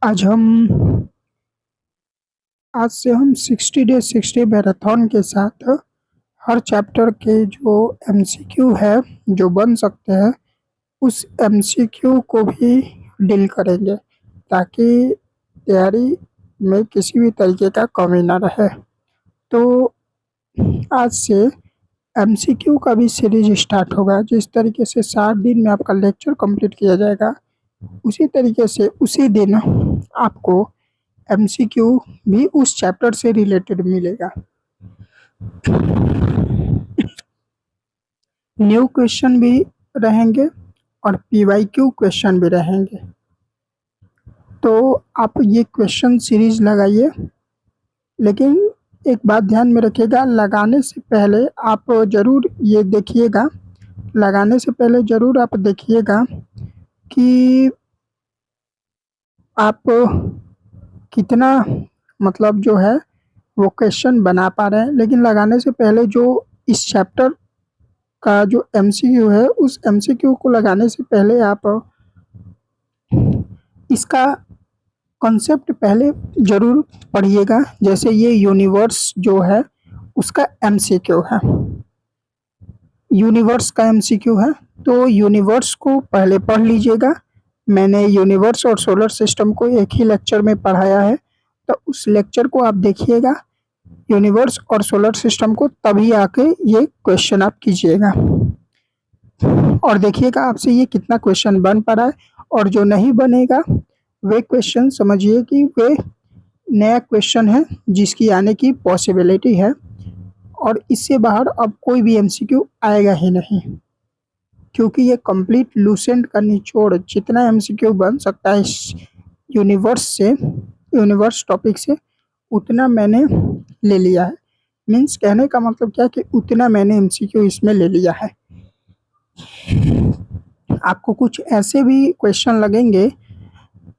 आज हम आज से हम 60 डे 60 मैराथन के साथ हर चैप्टर के जो एमसीक्यू है जो बन सकते हैं उस एमसीक्यू को भी डील करेंगे ताकि तैयारी में किसी भी तरीके का कमी ना रहे। तो आज से एमसीक्यू का भी सीरीज स्टार्ट होगा। जिस तरीके से 60 दिन में आपका लेक्चर कंप्लीट किया जाएगा उसी तरीके से उसी दिन आपको एमसीक्यू भी उस चैप्टर से रिलेटेड मिलेगा। न्यू क्वेश्चन भी रहेंगे और पीवाईक्यू क्वेश्चन भी रहेंगे। तो आप ये क्वेश्चन सीरीज लगाइए, लेकिन एक बात ध्यान में रखिएगा, लगाने से पहले आप ज़रूर ये देखिएगा, लगाने से पहले ज़रूर आप देखिएगा कि आप कितना मतलब जो है वो क्वेश्चन बना पा रहे हैं। लेकिन लगाने से पहले जो इस चैप्टर का जो एमसीक्यू है उस एमसीक्यू को लगाने से पहले आप इसका कॉन्सेप्ट पहले ज़रूर पढ़िएगा। जैसे ये यूनिवर्स जो है उसका एमसीक्यू है, यूनिवर्स का एमसीक्यू है, तो यूनिवर्स को पहले पढ़ लीजिएगा। मैंने यूनिवर्स और सोलर सिस्टम को एक ही लेक्चर में पढ़ाया है, तो उस लेक्चर को आप देखिएगा यूनिवर्स और सोलर सिस्टम को, तभी आके ये क्वेश्चन आप कीजिएगा और देखिएगा आपसे ये कितना क्वेश्चन बन पा रहा है। और जो नहीं बनेगा वे क्वेश्चन समझिए कि वे नया क्वेश्चन है जिसकी आने की पॉसिबिलिटी है और इससे बाहर अब कोई भी एमसीक्यू आएगा ही नहीं, क्योंकि ये कंप्लीट लूसेंट का निचोड़ जितना एमसीक्यू बन सकता है इस यूनिवर्स से, यूनिवर्स टॉपिक से, उतना मैंने ले लिया है। मीन्स कहने का मतलब क्या कि उतना मैंने एमसीक्यू इसमें ले लिया है। आपको कुछ ऐसे भी क्वेश्चन लगेंगे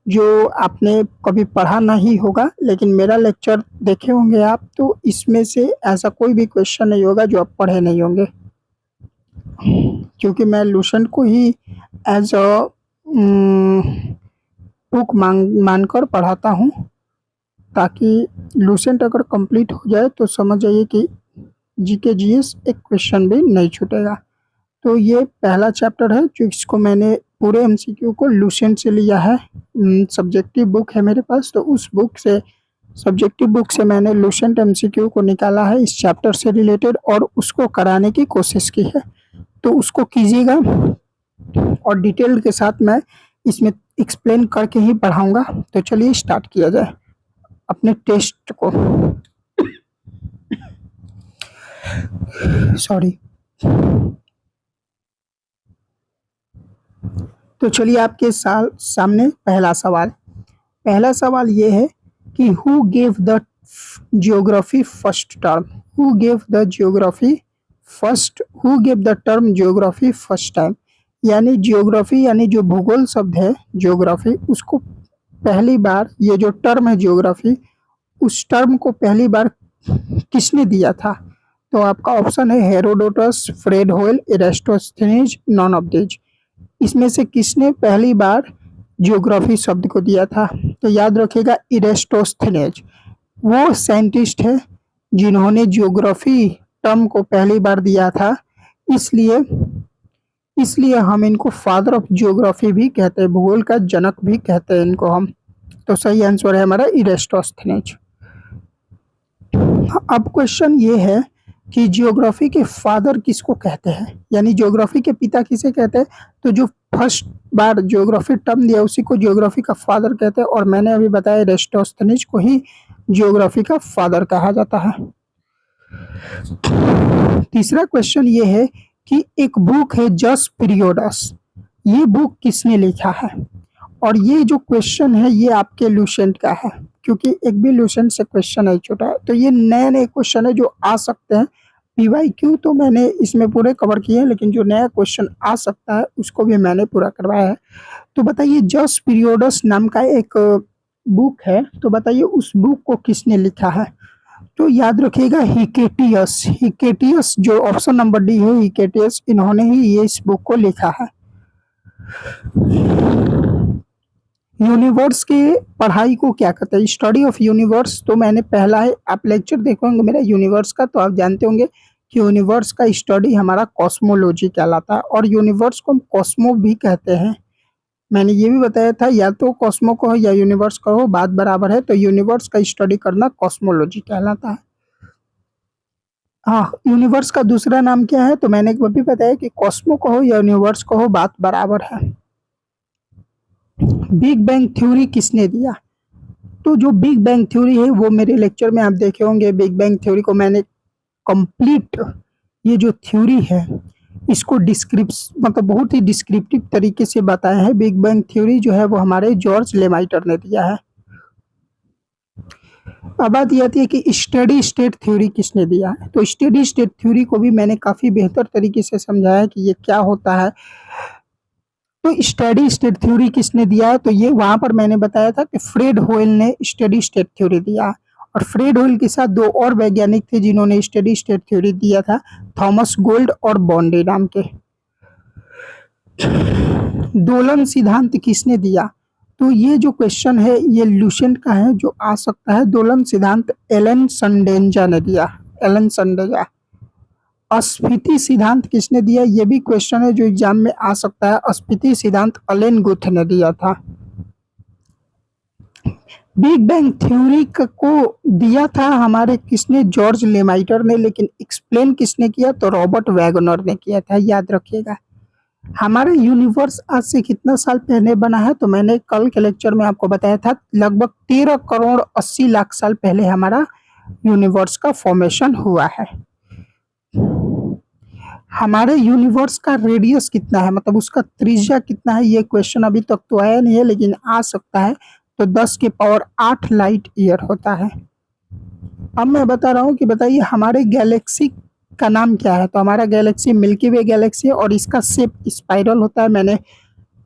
जो आपने कभी पढ़ा नहीं होगा, लेकिन मेरा लेक्चर देखे होंगे आप, तो इसमें से ऐसा कोई भी क्वेश्चन नहीं होगा जो आप पढ़े नहीं होंगे, क्योंकि मैं लूसेंट को ही एज अ बुक मानकर पढ़ाता हूँ, ताकि लूसेंट अगर कंप्लीट हो जाए तो समझ जाइए कि जीके जीएस एक क्वेश्चन भी नहीं छूटेगा। तो ये पहला चैप्टर है जो इसको मैंने पूरे एमसीक्यू को लूसेंट से लिया है। सब्जेक्टिव बुक है मेरे पास, तो उस बुक से, सब्जेक्टिव बुक से मैंने लूसेंट एमसीक्यू को निकाला है इस चैप्टर से रिलेटेड और उसको कराने की कोशिश की है। तो उसको कीजिएगा और डिटेल के साथ मैं इसमें एक्सप्लेन करके ही पढ़ाऊँगा। तो चलिए स्टार्ट किया जाए अपने टेस्ट को। सॉरी। तो चलिए आपके सामने पहला सवाल ये है कि who gave the geography first term, who gave the term geography first time. यानी जियोग्राफी यानी जो भूगोल शब्द है जियोग्राफी, उसको पहली बार, ये जो टर्म है जियोग्राफी, उस टर्म को पहली बार किसने दिया था? तो आपका ऑप्शन है हेरोडोटस, फ्रेड होयल, इरेस्टोस्थेनीज, नॉन ऑफ दीज। इसमें से किसने पहली बार जियोग्राफी शब्द को दिया था? तो याद रखिएगा इरेस्टोस्थेनेज वो साइंटिस्ट है जिन्होंने जियोग्राफी टर्म को पहली बार दिया था। इसलिए इसलिए हम इनको फादर ऑफ जियोग्राफी भी कहते हैं, भूगोल का जनक भी कहते हैं इनको हम। तो सही आंसर है हमारा इरेस्टोस्थेनेज। अब क्वेश्चन ये है कि जियोग्राफी के फादर किसको कहते हैं, यानी जियोग्राफी के पिता किसे कहते हैं? तो जो फर्स्ट बार जियोग्राफी टर्म दिया उसी को जियोग्राफी का फादर कहते हैं, और मैंने अभी बताया इरेस्टोस्थेनीज को ही जियोग्राफी का फादर कहा जाता है। तीसरा क्वेश्चन ये है कि एक बुक है जस पीरियोडस, ये बुक किसने लिखा है? और ये जो क्वेश्चन है ये आपके लूसेंट का है, क्योंकि एक भी लूसेंट से क्वेश्चन नहीं छूटा है। तो ये नए नए क्वेश्चन है जो आ सकते हैं। पीवाईक्यू तो मैंने इसमें पूरे कवर किए हैं, लेकिन जो नया क्वेश्चन आ सकता है उसको भी मैंने पूरा करवाया है। तो बताइए जस पीरियोडस नाम का एक बुक है, तो बताइए उस बुक को किसने लिखा है? तो याद रखिएगा हिकेटियस, हिकेटियस जो ऑप्शन नंबर डी है हिकेटियस, इन्होंने ही ये इस बुक को लिखा है। यूनिवर्स की पढ़ाई को क्या कहते हैं, स्टडी ऑफ यूनिवर्स। तो मैंने पहला है, आप लेक्चर देखे होंगे मेरा यूनिवर्स का, तो आप जानते होंगे कि यूनिवर्स का स्टडी हमारा कॉस्मोलॉजी कहलाता है, और यूनिवर्स को हम कॉस्मो भी कहते हैं। मैंने ये भी बताया था, या तो कॉस्मो कहो या यूनिवर्स कहो, बात बराबर है। तो यूनिवर्स का स्टडी करना कॉस्मोलॉजी कहलाता है। हाँ, यूनिवर्स का दूसरा नाम क्या है, तो मैंने वो भी बताया कि कॉस्मो कहो या यूनिवर्स कहो, बात बराबर है। बिग बैंग थ्योरी किसने दिया? तो जो बिग बैंग थ्योरी है वो मेरे लेक्चर में आप देखे होंगे। बिग बैंग थ्योरी को मैंने कंप्लीट, ये जो थ्योरी है इसको मतलब बहुत ही डिस्क्रिप्टिव तरीके से बताया है। बिग बैंग थ्योरी जो है वो हमारे जॉर्ज लेमाइटर ने दिया है। अब बात ये आती है कि स्टेडी स्टेट थ्योरी किसने दिया है। तो स्टेडी स्टेट थ्योरी को भी मैंने काफी बेहतर तरीके से समझाया कि ये क्या होता है। तो स्टेडी स्टेट थ्योरी किसने दिया है, तो ये वहां पर मैंने बताया था कि फ्रेड होयल ने स्टेडी स्टेट थ्योरी दिया। और फ्रेड होयल के साथ दो और वैज्ञानिक थे जिन्होंने स्टेडी स्टेट थ्योरी दिया था, थॉमस गोल्ड और बॉन्डे नाम के। दोलन सिद्धांत किसने दिया? तो ये जो क्वेश्चन है ये लुसेंट का है, जो आ सकता है। दोलन सिद्धांत एलन संडेंजा ने दिया, एलन संडेजा। अस्फीति सिद्धांत किसने दिया? ये भी क्वेश्चन है जो एग्जाम में आ सकता है। अस्फीति सिद्धांत अलेन गुथ ने दिया था। बिग बैंग थ्योरी को दिया था हमारे किसने? जॉर्ज लेमाइटर ने। लेकिन एक्सप्लेन किसने किया? तो रॉबर्ट वैगनर ने किया था, याद रखिएगा। हमारे यूनिवर्स आज से कितना साल पहले बना है? तो मैंने कल के लेक्चर में आपको बताया था, लगभग 13 करोड़ 80 लाख साल पहले हमारा यूनिवर्स का फॉर्मेशन हुआ है। हमारे यूनिवर्स का रेडियस कितना है, मतलब उसका त्रिज्या कितना है? ये क्वेश्चन अभी तक तो आया नहीं है, लेकिन आ सकता है। तो 10 के पावर 8 लाइट ईयर होता है। अब मैं बता रहा हूँ कि बताइए हमारे गैलेक्सी का नाम क्या है। तो हमारा गैलेक्सी मिल्की वे गैलेक्सी है, और इसका शेप स्पाइरल होता है। मैंने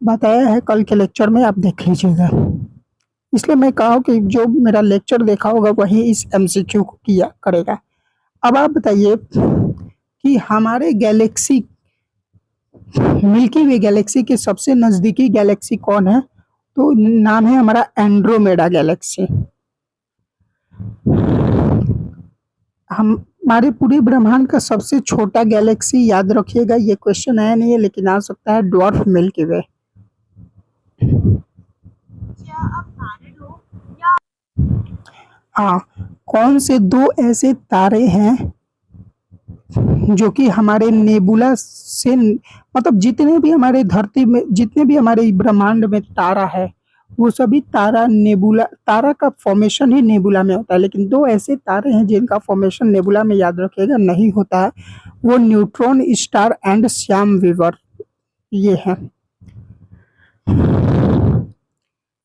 बताया है कल के लेक्चर में, आप देख लीजिएगा। इसलिए मैं कहा कि जो मेरा लेक्चर देखा होगा वही इस एमसीक्यू को किया करेगा। अब आप बताइए कि हमारे गैलेक्सी, मिल्की वे गैलेक्सी के सबसे नजदीकी गैलेक्सी कौन है? तो नाम है हमारा एंड्रोमेडा गैलेक्सी। हम हमारे पूरे ब्रह्मांड का सबसे छोटा गैलेक्सी, याद रखिएगा, ये क्वेश्चन आया नहीं है लेकिन आ सकता है, ड्वार्फ मिल्की वे। हाँ, कौन से दो ऐसे तारे हैं जो कि हमारे नेबुला से, मतलब जितने भी हमारे धरती में, जितने भी हमारे ब्रह्मांड में तारा है, वो सभी तारा नेबुला, तारा का फॉर्मेशन ही नेबुला में होता है। लेकिन दो ऐसे तारे हैं जिनका फॉर्मेशन नेबुला में, याद रखिएगा, नहीं होता है। वो न्यूट्रॉन स्टार एंड श्याम वीवर, ये है।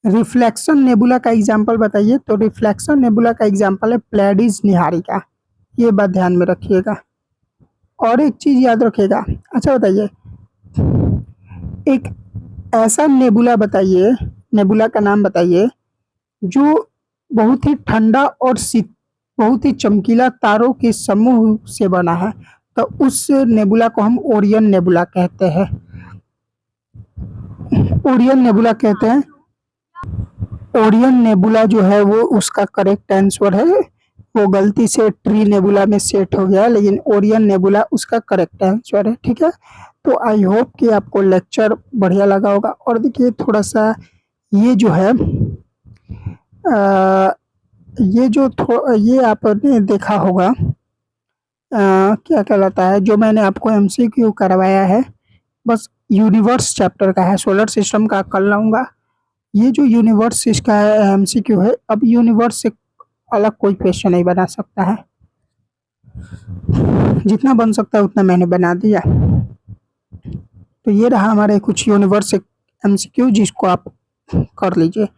रिफ्लेक्शन नेबुला का एग्जाम्पल बताइए। तो रिफ्लेक्शन नेबुला का एग्जाम्पल है प्लेडिस निहारिका, ये बात ध्यान में रखिएगा। और एक चीज याद रखिएगा। अच्छा बताइए, एक ऐसा नेबुला बताइए, नेबुला का नाम बताइए जो बहुत ही ठंडा और बहुत ही चमकीला तारों के समूह से बना है। तो उस नेबुला को हम ओरियन नेबुला कहते हैं। ओरियन नेबुला कहते हैं। ओरियन नेबुला जो है वो उसका करेक्ट आंसर है। वो गलती से ट्री नेबुला में सेट हो गया, लेकिन ओरियन नेबुला उसका करेक्ट आंसर है। ठीक है, तो आई होप कि आपको लेक्चर बढ़िया लगा होगा। और देखिए थोड़ा सा ये जो है ये आपने देखा होगा, क्या कहलाता है, जो मैंने आपको एमसीक्यू करवाया है, बस यूनिवर्स चैप्टर का है, सोलर सिस्टम का कल लाऊंगा। ये जो यूनिवर्स इसका एमसीक्यू है, अब यूनिवर्स से अलग कोई क्वेश्चन नहीं बना सकता है। जितना बन सकता है उतना मैंने बना दिया। तो ये रहा हमारे कुछ यूनिवर्स एमसीक्यू, जिसको आप कर लीजिए।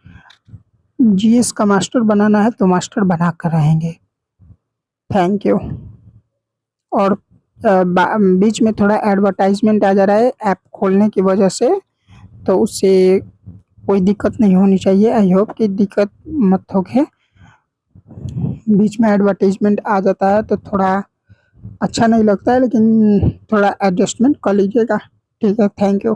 जीएस का मास्टर बनाना है तो मास्टर बना कर रहेंगे। Thank you. और बीच में थोड़ा एडवर्टाइजमेंट आ जा रहा है ऐप खोलने की वजह से, तो उससे कोई दिक्कत नहीं होनी चाहिए। आई होप कि दिक्कत मत होगे। बीच में एडवर्टाइजमेंट आ जाता है तो थोड़ा अच्छा नहीं लगता है, लेकिन थोड़ा एडजस्टमेंट कर लीजिएगा। ठीक है, थैंक यू।